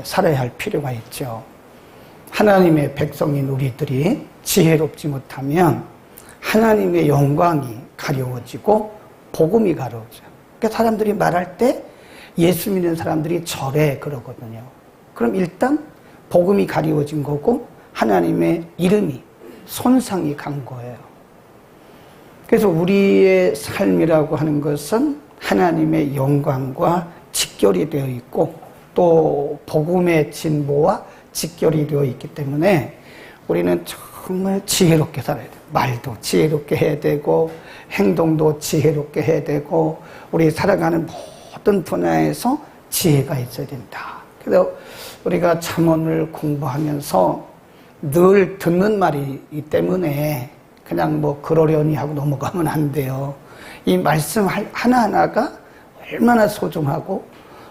살아야 할 필요가 있죠. 하나님의 백성인 우리들이 지혜롭지 못하면 하나님의 영광이 가려워지고 복음이 가려워져요. 그러니까 사람들이 말할 때 예수 믿는 사람들이 절에 그러거든요. 그럼 일단 복음이 가려워진 거고 하나님의 이름이 손상이 간 거예요. 그래서 우리의 삶이라고 하는 것은 하나님의 영광과 직결이 되어 있고 또 복음의 진보와 직결이 되어 있기 때문에 우리는 정말 지혜롭게 살아야 돼요. 말도 지혜롭게 해야 되고 행동도 지혜롭게 해야 되고 우리 살아가는 모든 분야에서 지혜가 있어야 된다. 그래서 우리가 잠언을 공부하면서 늘 듣는 말이기 때문에 그냥 뭐 그러려니 하고 넘어가면 안 돼요. 이 말씀 하나하나가 얼마나 소중하고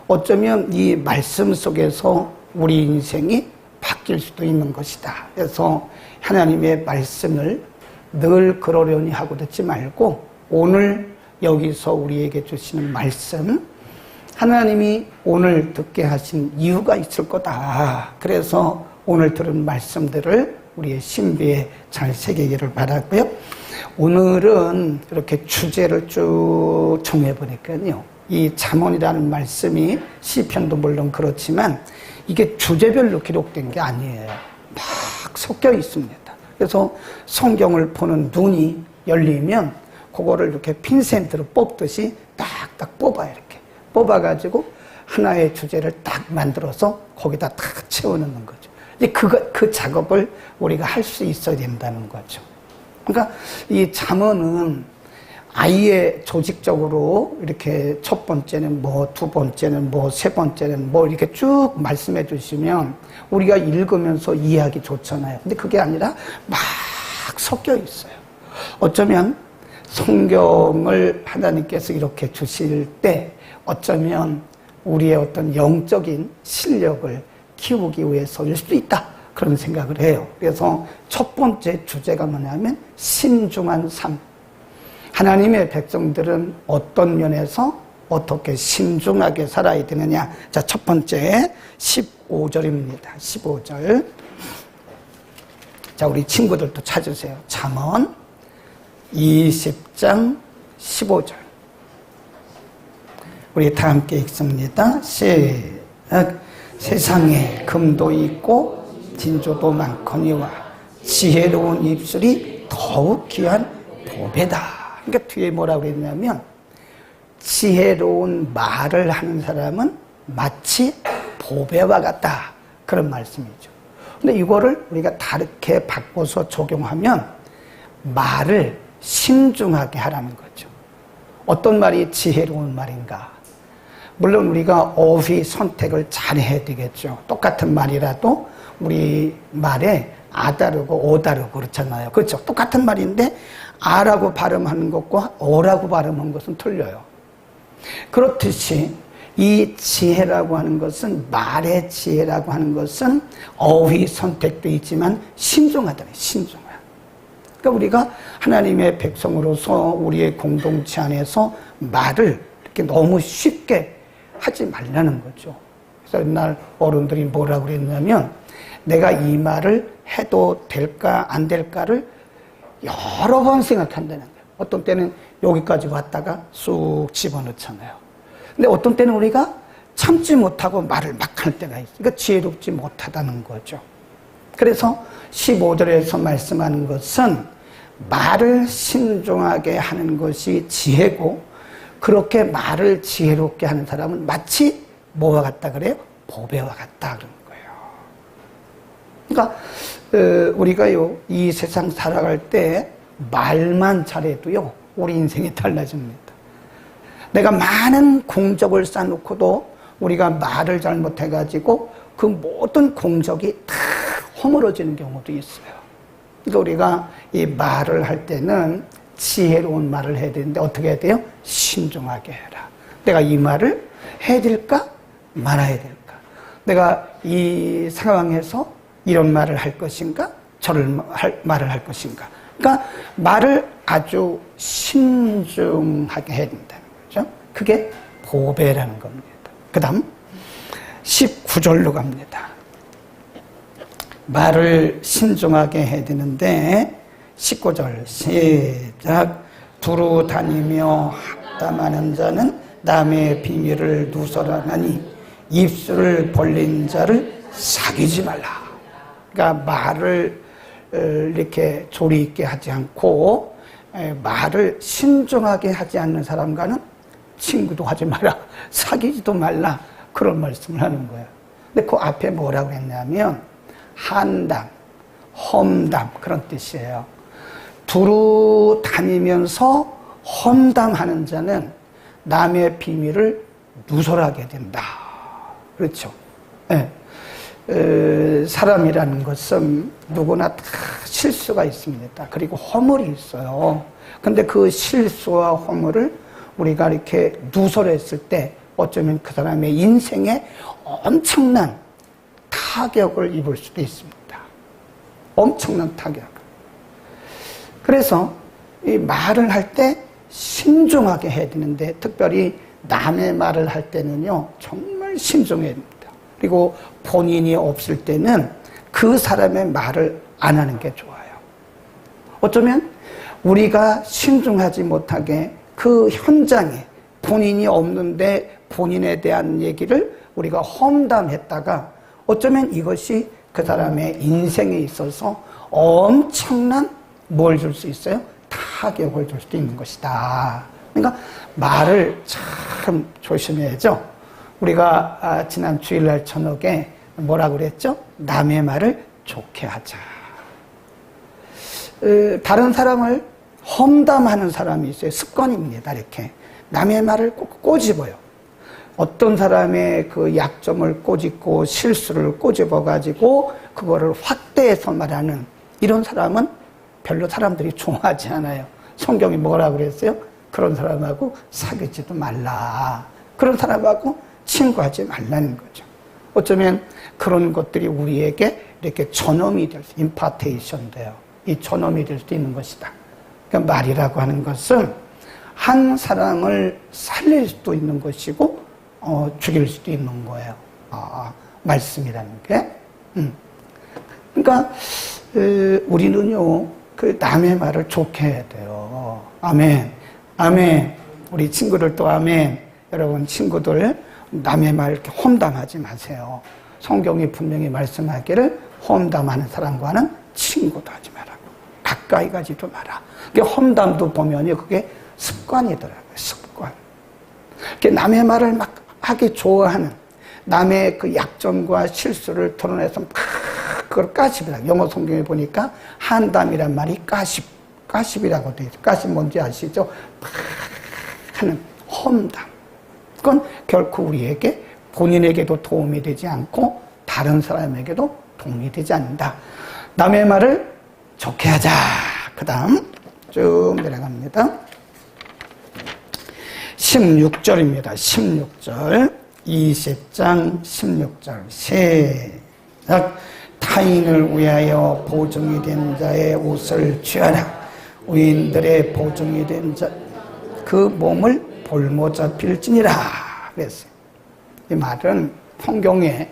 어쩌면 이 말씀 속에서 우리 인생이 바뀔 수도 있는 것이다. 그래서 하나님의 말씀을 늘 그러려니 하고 듣지 말고 오늘 여기서 우리에게 주시는 말씀, 하나님이 오늘 듣게 하신 이유가 있을 거다. 그래서 오늘 들은 말씀들을 우리의 신비에 잘 새기기를 바라고요. 오늘은 이렇게 주제를 쭉 정해보니까요. 이 잠언이라는 말씀이 시편도 물론 그렇지만 이게 주제별로 기록된 게 아니에요. 막 섞여 있습니다. 그래서 성경을 보는 눈이 열리면 그거를 이렇게 핀센트로 뽑듯이 딱딱 뽑아요. 이렇게 뽑아가지고 하나의 주제를 딱 만들어서 거기다 딱 채워넣는 거죠. 이제 그 작업을 우리가 할 수 있어야 된다는 거죠. 그러니까 이 잠언은 아예 조직적으로 이렇게 첫 번째는 뭐, 두 번째는 뭐, 세 번째는 뭐 이렇게 쭉 말씀해 주시면 우리가 읽으면서 이해하기 좋잖아요. 근데 그게 아니라 막 섞여 있어요. 어쩌면 성경을 하나님께서 이렇게 주실 때 어쩌면 우리의 어떤 영적인 실력을 키우기 위해서일 수도 있다. 그런 생각을 해요. 그래서 첫 번째 주제가 뭐냐면 신중한 삶. 하나님의 백성들은 어떤 면에서 어떻게 신중하게 살아야 되느냐. 자, 첫 번째 15절입니다. 15절. 자, 우리 친구들도 찾으세요. 잠언 20장 15절. 우리 다 함께 읽습니다. 시작. 세상에 금도 있고 진조도 많거니와 지혜로운 입술이 더욱 귀한 보배다. 그러니까 뒤에 뭐라고 그랬냐면 지혜로운 말을 하는 사람은 마치 보배와 같다. 그런 말씀이죠. 근데 이거를 우리가 다르게 바꿔서 적용하면 말을 신중하게 하라는 거죠. 어떤 말이 지혜로운 말인가? 물론 우리가 어휘 선택을 잘 해야 되겠죠. 똑같은 말이라도 우리 말에 아 다르고 어 다르고 그렇잖아요. 그렇죠? 똑같은 말인데 아라고 발음하는 것과 어라고 발음하는 것은 틀려요. 그렇듯이 이 지혜라고 하는 것은 말의 지혜라고 하는 것은 어휘 선택도 있지만 신중하다는 신중한. 그러니까 우리가 하나님의 백성으로서 우리의 공동체 안에서 말을 이렇게 너무 쉽게 하지 말라는 거죠. 그래서 옛날 어른들이 뭐라고 그랬냐면 내가 이 말을 해도 될까 안 될까를 여러 번 생각한다는 거예요. 어떤 때는 여기까지 왔다가 쑥 집어넣잖아요. 근데 어떤 때는 우리가 참지 못하고 말을 막 할 때가 있어요. 그러니까 지혜롭지 못하다는 거죠. 그래서 15절에서 말씀하는 것은 말을 신중하게 하는 것이 지혜고 그렇게 말을 지혜롭게 하는 사람은 마치 뭐와 같다 그래요? 보배와 같다 그러는 거예요. 그러니까 우리가요 이 세상 살아갈 때 말만 잘해도요 우리 인생이 달라집니다. 내가 많은 공적을 쌓아놓고도 우리가 말을 잘못해가지고 그 모든 공적이 다 허물어지는 경우도 있어요. 그러니까 우리가 이 말을 할 때는 지혜로운 말을 해야 되는데 어떻게 해야 돼요? 신중하게 해라. 내가 이 말을 해야 될까? 말아야 될까? 내가 이 상황에서 이런 말을 할 것인가? 말을 할 것인가? 그러니까 말을 아주 신중하게 해야 된다는 거죠. 그게 보배라는 겁니다. 그 다음 19절로 갑니다. 말을 신중하게 해야 되는데 19절 시작. 두루 다니며 합담하는 자는 남의 비밀을 누설하나니 입술을 벌린 자를 사귀지 말라. 그러니까 말을 이렇게 조리 있게 하지 않고 말을 신중하게 하지 않는 사람과는 친구도 하지 마라, 사귀지도 말라, 그런 말씀을 하는 거예요. 근데 그 앞에 뭐라고 했냐면 한담, 험담, 그런 뜻이에요. 두루 다니면서 험담하는 자는 남의 비밀을 누설하게 된다. 그렇죠. 네. 사람이라는 것은 누구나 다 실수가 있습니다. 그리고 허물이 있어요. 근데 그 실수와 허물을 우리가 이렇게 누설했을 때 어쩌면 그 사람의 인생에 엄청난 타격을 입을 수도 있습니다. 엄청난 타격. 그래서 이 말을 할 때 신중하게 해야 되는데, 특별히 남의 말을 할 때는요, 정말 신중해야 됩니다. 그리고 본인이 없을 때는 그 사람의 말을 안 하는 게 좋아요. 어쩌면 우리가 신중하지 못하게 그 현장에 본인이 없는데 본인에 대한 얘기를 우리가 험담했다가 어쩌면 이것이 그 사람의 인생에 있어서 엄청난 뭘 줄 수 있어요? 타격을 줄 수도 있는 것이다. 그러니까 말을 참 조심해야죠. 우리가 지난 주일날 저녁에 뭐라고 그랬죠? 남의 말을 좋게 하자. 다른 사람을 험담하는 사람이 있어요. 습관입니다. 이렇게 남의 말을 꼬집어요. 어떤 사람의 그 약점을 꼬집고 실수를 꼬집어 가지고 그거를 확대해서 말하는 이런 사람은 별로 사람들이 좋아하지 않아요. 성경이 뭐라고 그랬어요? 그런 사람하고 사귀지도 말라. 그런 사람하고 친구하지 말라는 거죠. 어쩌면 그런 것들이 우리에게 이렇게 전염이 될 수, 임파테이션 돼요. 이 전염이 될 수도 있는 것이다. 그러니까 말이라고 하는 것은 한 사람을 살릴 수도 있는 것이고, 죽일 수도 있는 거예요. 말씀이라는 게. 그러니까, 우리는요, 그 남의 말을 좋게 해야 돼요. 아멘. 아멘. 우리 친구들도 아멘. 여러분, 친구들, 남의 말 이렇게 험담하지 마세요. 성경이 분명히 말씀하기를 험담하는 사람과는 친구도 하지 마라. 가까이 가지도 마라. 험담도 보면요, 그게 습관이더라고요. 습관. 남의 말을 막 하기 좋아하는, 남의 그 약점과 실수를 드러내서 막 그걸 까십이라고. 영어 성경에 보니까 한담이란 말이 까십이라고 되어 있어요. 까십 뭔지 아시죠? 막 하는 험담. 그건 결코 우리에게, 본인에게도 도움이 되지 않고 다른 사람에게도 도움이 되지 않는다. 남의 말을 좋게 하자. 그 다음 쭉 내려갑니다. 16절입니다. 16절. 20장 16절. 시작. 타인을 위하여 보증이 된 자의 옷을 취하라. 의인들의 보증이 된 자, 그 몸을 볼모 잡힐지니라. 그랬어요. 이 말은 성경에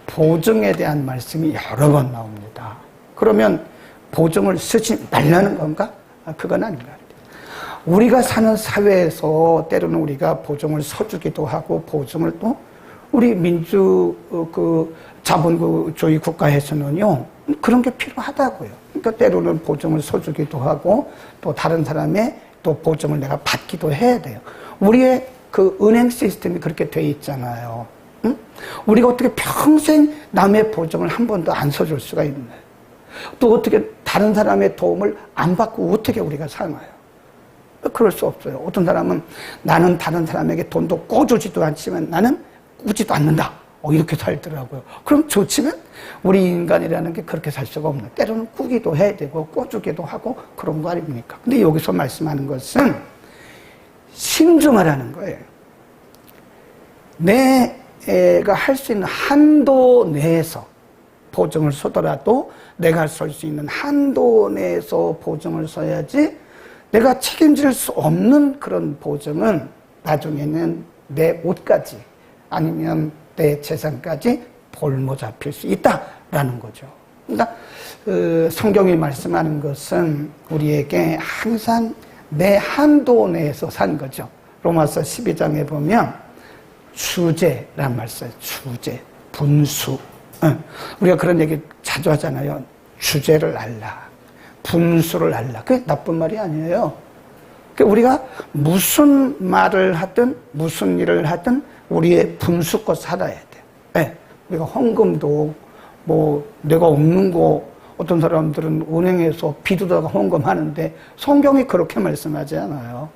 보증에 대한 말씀이 여러 번 나옵니다. 그러면 보증을 쓰지 말라는 건가? 그건 아닌 것 같아요. 우리가 사는 사회에서 때로는 우리가 보증을 서주기도 하고, 보증을 또 우리 민주 자본주의 국가에서는요, 그런 게 필요하다고요. 그러니까 때로는 보증을 서주기도 하고, 또 다른 사람의 또 보증을 내가 받기도 해야 돼요. 우리의 그 은행 시스템이 그렇게 돼 있잖아요. 응? 우리가 어떻게 평생 남의 보증을 한 번도 안 서줄 수가 있나요? 또 어떻게 다른 사람의 도움을 안 받고 어떻게 우리가 살아요? 그럴 수 없어요. 어떤 사람은 나는 다른 사람에게 돈도 꿔주지도 않지만 나는 꾸지도 않는다. 이렇게 살더라고요. 그럼 좋지만 우리 인간이라는 게 그렇게 살 수가 없는. 때로는 꾸기도 해야 되고 꿔주기도 하고 그런 거 아닙니까? 근데 여기서 말씀하는 것은 신중하라는 거예요. 내가 할 수 있는 한도 내에서 보증을 서더라도 내가 설 수 있는 한도 내에서 보증을 서야지, 내가 책임질 수 없는 그런 보증은 나중에는 내 옷까지, 아니면 내 재산까지 볼모 잡힐 수 있다라는 거죠. 그러니까 성경이 말씀하는 것은 우리에게 항상 내 한도 내에서 산 거죠. 로마서 12장에 보면 주제란 말 써요. 주제, 분수. 우리가 그런 얘기 자주 하잖아요. 주제를 알라, 분수를 알라. 그게 나쁜 말이 아니에요. 우리가 무슨 말을 하든 무슨 일을 하든 우리의 분수껏 살아야 돼. 네. 우리가 헌금도 뭐 내가 없는 거 어떤 사람들은 은행에서 빚으다가 헌금하는데 성경이 그렇게 말씀하지 않아요.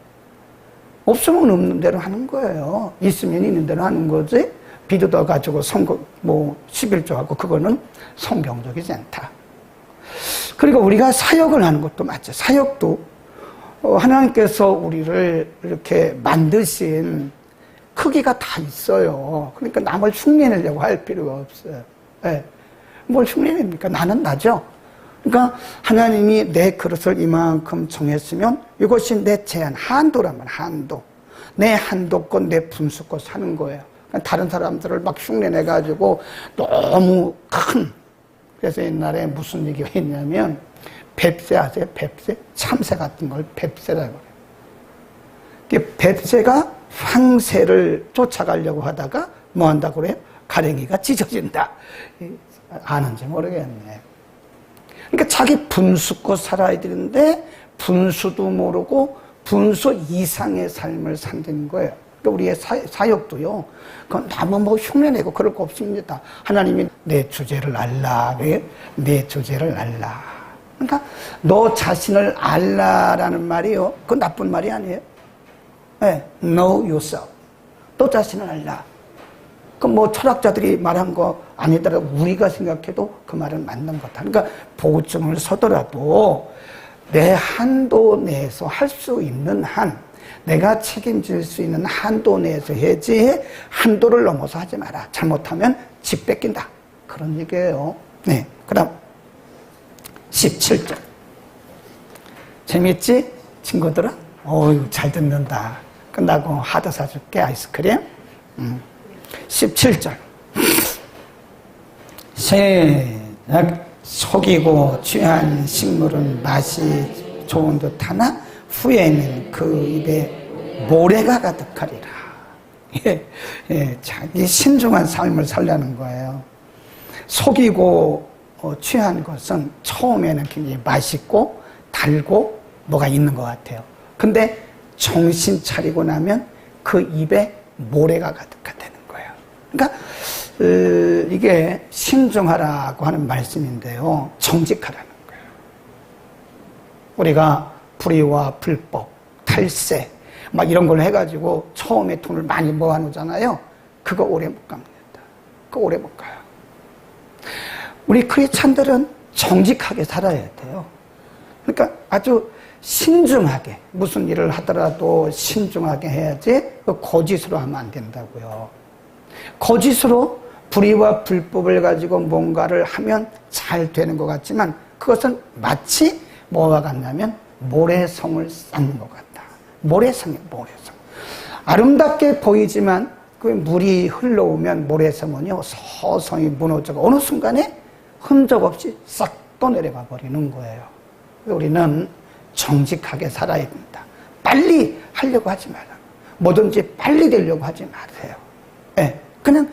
없으면 없는 대로 하는 거예요. 있으면 있는 대로 하는 거지. 빚어다 가지고 뭐 11조하고 그거는 성경적이지 않다. 그리고 우리가 사역을 하는 것도 맞죠. 사역도 하나님께서 우리를 이렇게 만드신 크기가 다 있어요. 그러니까 남을 흉내내려고 할 필요가 없어요. 네. 뭘 흉내냅니까? 나는 나죠. 그러니까 하나님이 내 그릇을 이만큼 정했으면 이것이 내 제한, 한도란 말이야. 한도. 내 한도껏 내 분수껏 사는 거예요. 그러니까 다른 사람들을 막 흉내내가지고 너무 큰. 그래서 옛날에 무슨 얘기가 있냐면 뱁새 아세요? 뱁새? 참새 같은 걸 뱁새라고 그래요. 뱁새가 황새를 쫓아가려고 하다가 뭐 한다고 그래요? 가랭이가 찢어진다. 아는지 모르겠네. 그러니까 자기 분수껏 살아야 되는데 분수도 모르고 분수 이상의 삶을 산다는 거예요. 그러니까 우리의 사역도요. 그건 너무 뭐 흉내내고 그럴 거 없습니다. 하나님이 내 주제를 알라. 왜? 내 주제를 알라. 그러니까 너 자신을 알라라는 말이요. 그건 나쁜 말이 아니에요. 네, know yourself. 너 자신을 알라. 그 뭐 철학자들이 말한 거 아니더라도 우리가 생각해도 그 말은 맞는 거다. 그러니까 보증을 서더라도 내 한도 내에서 할 수 있는 한, 내가 책임질 수 있는 한도 내에서 해야지 한도를 넘어서 하지 마라. 잘못하면 집 뺏긴다. 그런 얘기예요. 네, 그다음 17절. 재밌지? 친구들아? 어유 잘 듣는다. 끝나고 하드 사줄게, 아이스크림. 17절. 시작. 속이고 취한 식물은 맛이 좋은 듯하나 후에는 그 입에 모래가 가득하리라. 예, 자기 신중한 삶을 살려는 거예요. 속이고 취한 것은 처음에는 굉장히 맛있고 달고 뭐가 있는 것 같아요. 근데 정신 차리고 나면 그 입에 모래가 가득하다는 거예요. 그러니까 이게 신중하라고 하는 말씀인데요. 정직하라는 거예요. 우리가 불의와 불법, 탈세 막 이런 걸 해가지고 처음에 돈을 많이 모아놓잖아요. 그거 오래 못 갑니다. 그거 오래 못 가요. 우리 크리스찬들은 정직하게 살아야 돼요. 그러니까 아주 신중하게 무슨 일을 하더라도 신중하게 해야지 거짓으로 하면 안 된다고요. 거짓으로 불의와 불법을 가지고 뭔가를 하면 잘 되는 것 같지만 그것은 마치 뭐와 같냐면 모래성을 쌓는 것 같다. 모래성이에요. 모래성. 아름답게 보이지만 그 물이 흘러오면 모래성은요 서서히 무너져가 어느 순간에 흔적 없이 싹 떠내려가 버리는 거예요. 우리는 정직하게 살아야 된다. 빨리 하려고 하지 마라. 뭐든지 빨리 되려고 하지 마세요. 네, 그냥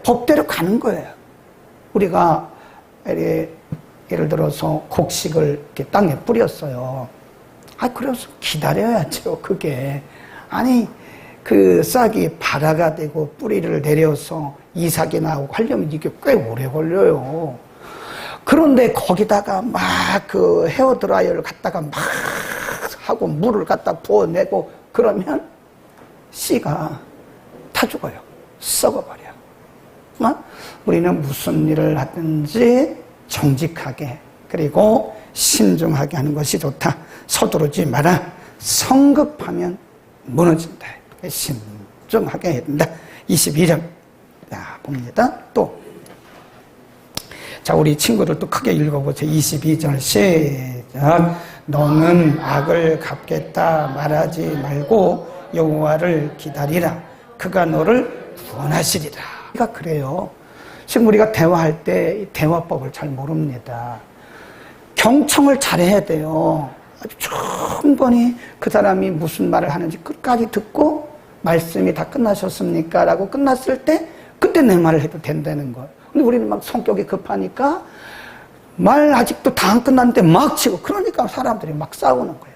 법대로 가는 거예요. 우리가 예를 들어서 곡식을 이렇게 땅에 뿌렸어요. 그래서 기다려야죠. 그게 아니 그 싹이 발화가 되고 뿌리를 내려서 이삭이 나오고 하려면 이게 꽤 오래 걸려요. 그런데 거기다가 막 그 헤어드라이어를 갖다가 막 하고 물을 갖다 부어내고 그러면 씨가 타 죽어요. 썩어버려. 우리는 무슨 일을 하든지 정직하게 그리고 신중하게 하는 것이 좋다. 서두르지 마라. 성급하면 무너진다. 신중하게 해야 된다. 22절. 자, 봅니다. 또. 자, 우리 친구들도 크게 읽어보세요. 22절 시작. 너는 악을 갚겠다 말하지 말고 여호와를 기다리라. 그가 너를 구원하시리라. 그러니까 그래요. 지금 우리가 대화할 때 대화법을 잘 모릅니다. 경청을 잘해야 돼요. 아주 충분히 그 사람이 무슨 말을 하는지 끝까지 듣고 말씀이 다 끝나셨습니까? 라고 끝났을 때 그때 내 말을 해도 된다는 거예요. 근데 우리는 막 성격이 급하니까 말 아직도 다 안 끝났는데 막 치고 그러니까 사람들이 막 싸우는 거예요.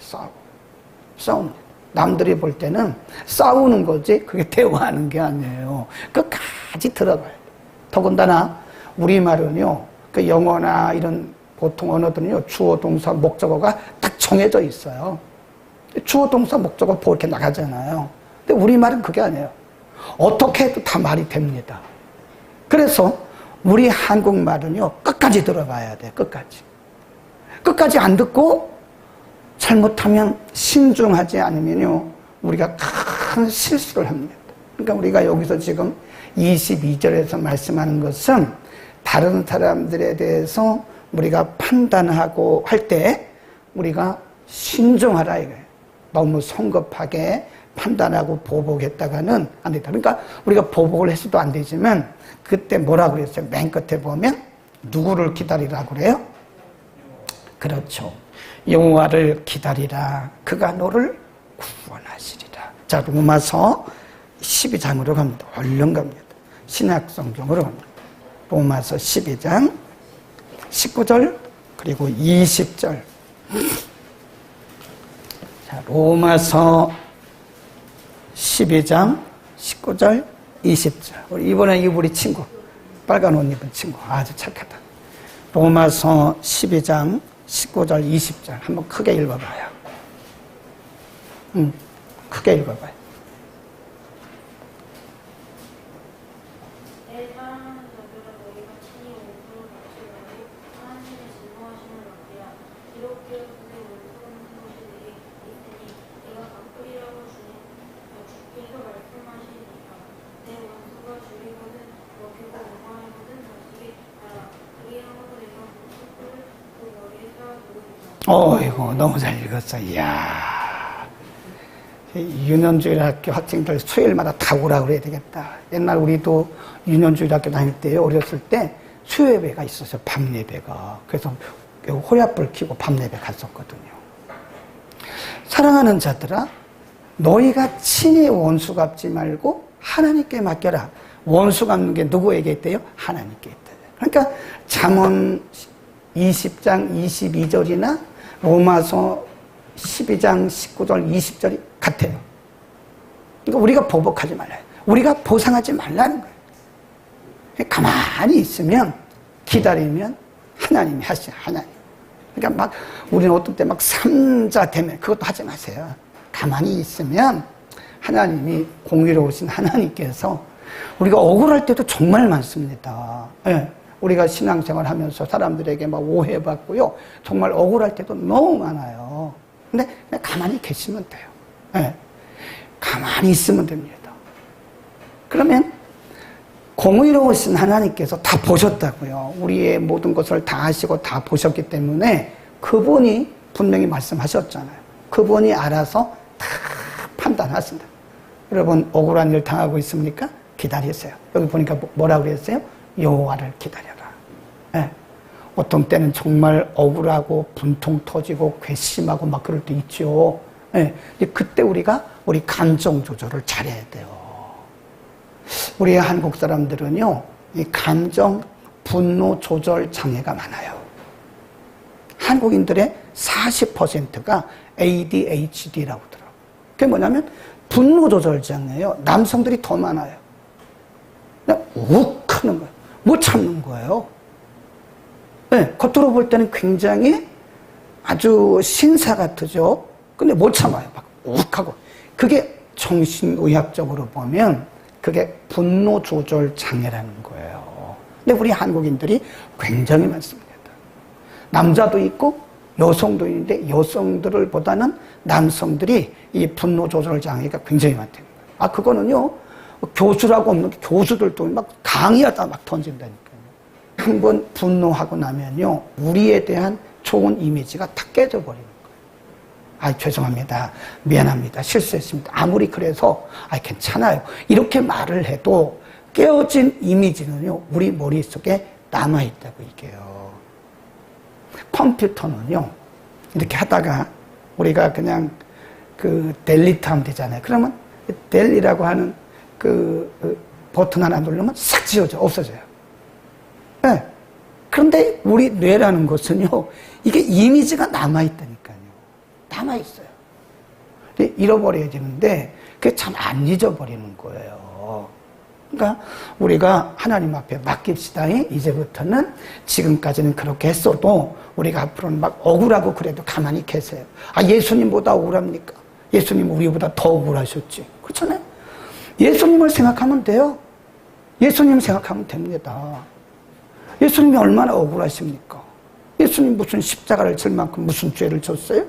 싸우는 거예요. 남들이 볼 때는 싸우는 거지 그게 대화하는 게 아니에요. 끝까지 들어가야 돼요. 더군다나 우리말은요, 그 영어나 이런 보통 언어들은요, 주어, 동사, 목적어가 딱 정해져 있어요. 주어, 동사, 목적어 보 이렇게 나가잖아요. 근데 우리말은 그게 아니에요. 어떻게 해도 다 말이 됩니다. 그래서 우리 한국말은요, 끝까지 들어봐야 돼요. 끝까지 안 듣고 잘못하면 신중하지 않으면요, 우리가 큰 실수를 합니다. 그러니까 우리가 여기서 지금 22절에서 말씀하는 것은 다른 사람들에 대해서 우리가 판단하고 할 때 우리가 신중하라 이거예요. 너무 성급하게 판단하고 보복했다가는 안 된다. 그러니까 우리가 보복을 해서도 안 되지만 그때 뭐라 그랬어요? 맨 끝에 보면 누구를 기다리라고 그래요? 그렇죠. 여호와를 기다리라. 그가 너를 구원하시리라. 자, 로마서 12장으로 갑니다. 얼른 갑니다. 신약성경으로 갑니다. 로마서 12장 19절 그리고 20절. 자, 로마서 12장 19절 20절. 이번에 우리 친구 빨간 옷 입은 친구 아주 착하다. 로마서 12장 19절 20절 한번 크게 읽어봐요. 크게 읽어봐요. 이거 너무 잘 읽었어. 이야. 유년주일학교 학생들 수요일마다 다 오라고 그래야 되겠다. 옛날 우리도 유년주일학교 다닐 때 어렸을 때 수요예배가 있었어요. 밤예배가. 그래서 호약불 켜고 밤예배 갔었거든요. 사랑하는 자들아, 너희가 친히 원수 갚지 말고 하나님께 맡겨라. 원수 갚는 게 누구에게 있대요? 하나님께 있다. 그러니까 잠언 20장 22절이나 로마서 12장 19절 20절이 같아요. 그러니까 우리가 보복하지 말아요. 우리가 보상하지 말라는 거예요. 가만히 있으면 기다리면 하나님이 하시죠. 하나님. 그러니까 막 우리는 어떤 때 막 삼자 되면 그것도 하지 마세요. 가만히 있으면 하나님이 공의로우신 하나님께서 우리가 억울할 때도 정말 많습니다. 네. 우리가 신앙생활 하면서 사람들에게 막 오해받고요. 정말 억울할 때도 너무 많아요. 근데 그냥 가만히 계시면 돼요. 네. 가만히 있으면 됩니다. 그러면 공의로우신 하나님께서 다 보셨다고요. 우리의 모든 것을 다 아시고 다 보셨기 때문에 그분이 분명히 말씀하셨잖아요. 그분이 알아서 다 판단하신다. 여러분 억울한 일 당하고 있습니까? 기다리세요. 여기 보니까 뭐라고 그랬어요? 여호와를 기다려라. 네. 어떤 때는 정말 억울하고 분통 터지고 괘씸하고 막 그럴 때 있죠. 네. 그때 우리가 우리 감정 조절을 잘해야 돼요. 우리 한국 사람들은요, 이 감정 분노 조절 장애가 많아요. 한국인들의 40%가 ADHD라고 하더라고요. 그게 뭐냐면 분노 조절 장애예요. 남성들이 더 많아요. 그냥 욱 하는 거예요. 못 참는 거예요. 네, 겉으로 볼 때는 굉장히 아주 신사 같으죠. 근데 못 참아요. 막 욱하고. 그게 정신의학적으로 보면 그게 분노 조절 장애라는 거예요. 근데 우리 한국인들이 굉장히 많습니다. 남자도 있고 여성도 있는데 여성들을 보다는 남성들이 이 분노 조절 장애가 굉장히 많다는 거예요. 그거는요, 교수라고 없는 게 교수들도 막 강의하다 막 던진다니까요. 한번 분노하고 나면요, 우리에 대한 좋은 이미지가 다 깨져버리는 거예요. 죄송합니다. 미안합니다. 실수했습니다. 아무리 그래서, 괜찮아요. 이렇게 말을 해도 깨어진 이미지는요, 우리 머릿속에 남아있다고 얘기해요. 컴퓨터는요, 이렇게 하다가 우리가 그냥 델리트 하면 되잖아요. 그러면 델리라고 하는 버튼 하나 누르면 싹 지워져, 없어져요. 네. 그런데 우리 뇌라는 것은요, 이게 이미지가 남아있다니까요. 남아있어요. 잃어버려지는데, 그게 참 안 잊어버리는 거예요. 그러니까 우리가 하나님 앞에 맡깁시다. 이제부터는 지금까지는 그렇게 했어도 우리가 앞으로는 막 억울하고 그래도 가만히 계세요. 아, 예수님보다 억울합니까? 예수님 우리보다 더 억울하셨지. 그렇잖아요? 예수님을 생각하면 돼요. 예수님 생각하면 됩니다. 예수님이 얼마나 억울하십니까? 예수님 무슨 십자가를 질 만큼 무슨 죄를 졌어요?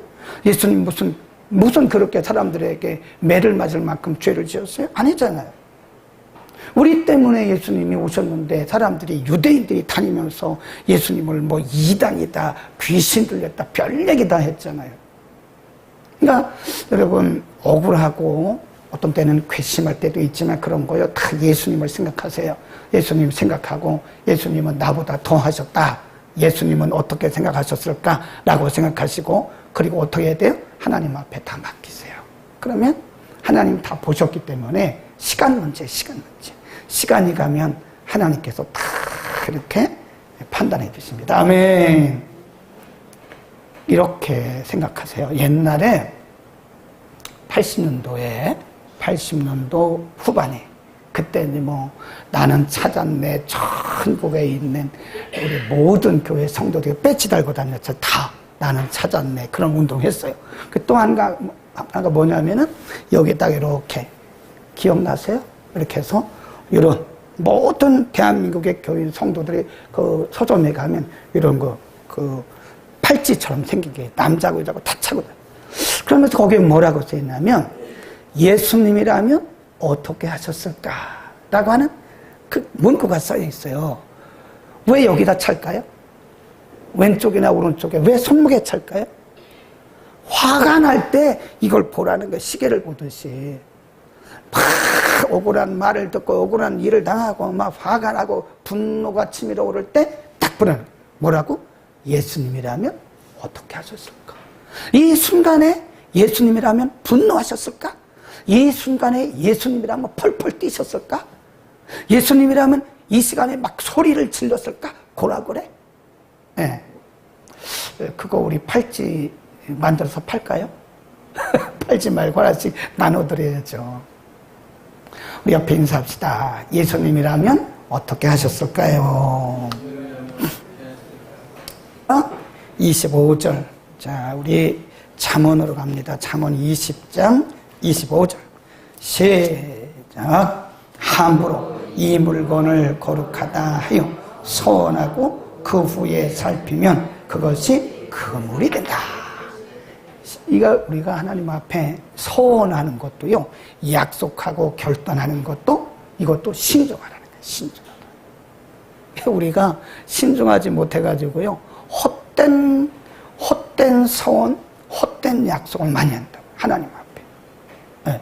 예수님 무슨 그렇게 사람들에게 매를 맞을 만큼 죄를 지었어요? 아니잖아요. 우리 때문에 예수님이 오셨는데 사람들이 유대인들이 다니면서 예수님을 뭐 이단이다, 귀신 들렸다, 별 얘기 다 했잖아요. 그러니까 여러분 억울하고 어떤 때는 괘씸할 때도 있지만 그런 거요. 다 예수님을 생각하세요. 예수님 생각하고 예수님은 나보다 더 하셨다. 예수님은 어떻게 생각하셨을까라고 생각하시고 그리고 어떻게 해야 돼요? 하나님 앞에 다 맡기세요. 그러면 하나님 다 보셨기 때문에 시간 문제. 시간이 가면 하나님께서 다 이렇게 판단해 주십니다. 아멘. 이렇게 생각하세요. 옛날에 80년도 후반에 그때 뭐 나는 찾았네 전국에 있는 우리 모든 교회 성도들이 배지 달고 다녔죠. 다 나는 찾았네 그런 운동했어요. 그 또 하나가 뭐냐면은 여기다가 이렇게 기억나세요? 이렇게 해서 이런 모든 대한민국의 교인 성도들이 그 서점에 가면 이런 팔찌처럼 생긴 게 남자고 여자고 다 차고 그러면서 거기에 뭐라고 써있냐면 예수님이라면 어떻게 하셨을까? 라고 하는 그 문구가 써여 있어요. 왜 여기다 찰까요? 왼쪽이나 오른쪽에 왜 손목에 찰까요? 화가 날 때 이걸 보라는 거예요. 시계를 보듯이. 막 억울한 말을 듣고 억울한 일을 당하고 막 화가 나고 분노가 치밀어 오를 때 딱 보라는 거예요. 뭐라고? 예수님이라면 어떻게 하셨을까? 이 순간에 예수님이라면 분노하셨을까? 이 순간에 예수님이라면 펄펄 뛰셨을까? 예수님이라면 이 시간에 막 소리를 질렀을까? 고라고래? 네. 그거 우리 팔찌 만들어서 팔까요? 팔지 말고 하나씩 나눠드려야죠. 우리 옆에 인사합시다. 예수님이라면 어떻게 하셨을까요? 25절. 자, 우리 잠언으로 갑니다. 잠언 20장 25절. 시작. 함부로 이 물건을 거룩하다 하여 서원하고 그 후에 살피면 그것이 금물이 된다. 이거 우리가 하나님 앞에 서원하는 것도요, 약속하고 결단하는 것도 이것도 신중하라는 거예요. 신중하다. 우리가 신중하지 못해가지고요, 헛된 서원, 헛된 약속을 많이 한다고. 하나님 앞에. 네.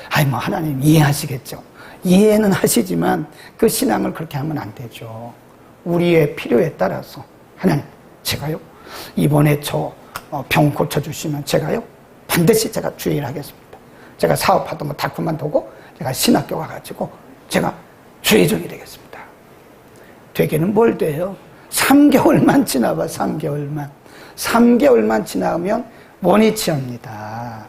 아이 뭐 하나님 이해하시겠죠. 이해는 하시지만 그 신앙을 그렇게 하면 안 되죠. 우리의 필요에 따라서 하나님, 제가요 이번에 저 병 고쳐주시면 제가요 반드시 제가 주의를 하겠습니다. 제가 사업하던 거 다 그만두고 제가 신학교 가가지고 제가 주의종이 되겠습니다. 되기는 뭘 돼요? 3개월만 지나봐. 3개월만 지나면 원위치합니다.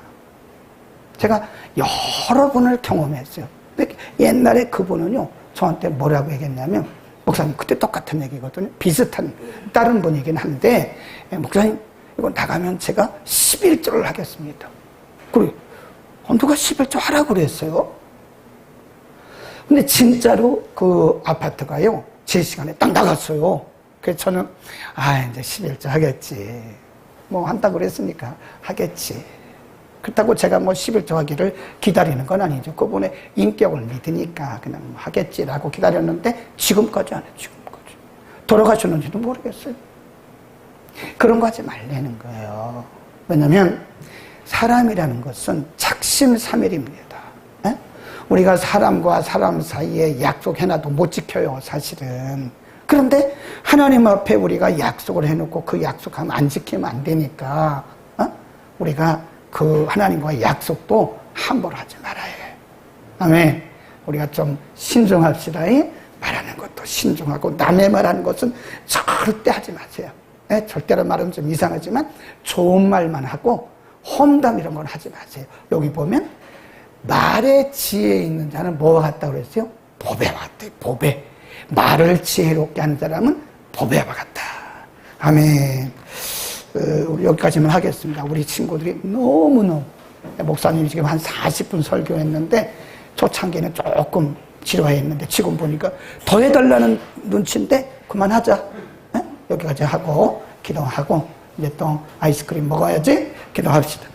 제가 여러 번을 경험했어요. 근데 옛날에 그분은요 저한테 뭐라고 얘기했냐면, 목사님 그때 똑같은 얘기거든요. 비슷한 다른 분이긴 한데, 목사님 이거 나가면 제가 11조를 하겠습니다. 그래, 누가 11조 하라고 그랬어요? 근데 진짜로 그 아파트가요 제 시간에 딱 나갔어요. 그래서 저는 이제 11조 하겠지, 뭐 한다고 그랬으니까 하겠지. 그렇다고 제가 뭐 11조 하기를 기다리는 건 아니죠. 그분의 인격을 믿으니까 그냥 하겠지라고 기다렸는데 지금까지 안 해요. 지금까지. 돌아가셨는지도 모르겠어요. 그런 거 하지 말라는 거예요. 왜냐면 사람이라는 것은 작심삼일입니다. 우리가 사람과 사람 사이에 약속해놔도 못 지켜요, 사실은. 그런데 하나님 앞에 우리가 약속을 해놓고 그 약속하면 안 지키면 안 되니까, 우리가 그 하나님과의 약속도 함부로 하지 말아야 해요. 아멘. 우리가 좀 신중합시다. 말하는 것도 신중하고, 남의 말하는 것은 절대 하지 마세요. 절대로 말하면 좀 이상하지만 좋은 말만 하고 험담 이런 건 하지 마세요. 여기 보면 말에 지혜 있는 자는 뭐와 같다고 그랬어요? 보배와 같아요. 보배. 말을 지혜롭게 하는 사람은 보배와 같다. 아멘. 우리 여기까지만 하겠습니다. 우리 친구들이 너무너무, 목사님이 지금 한 40분 설교했는데 초창기에는 조금 지루했는데 지금 보니까 더 해달라는 눈치인데 그만하자. 여기까지 하고 기도하고 이제 또 아이스크림 먹어야지. 기도합시다.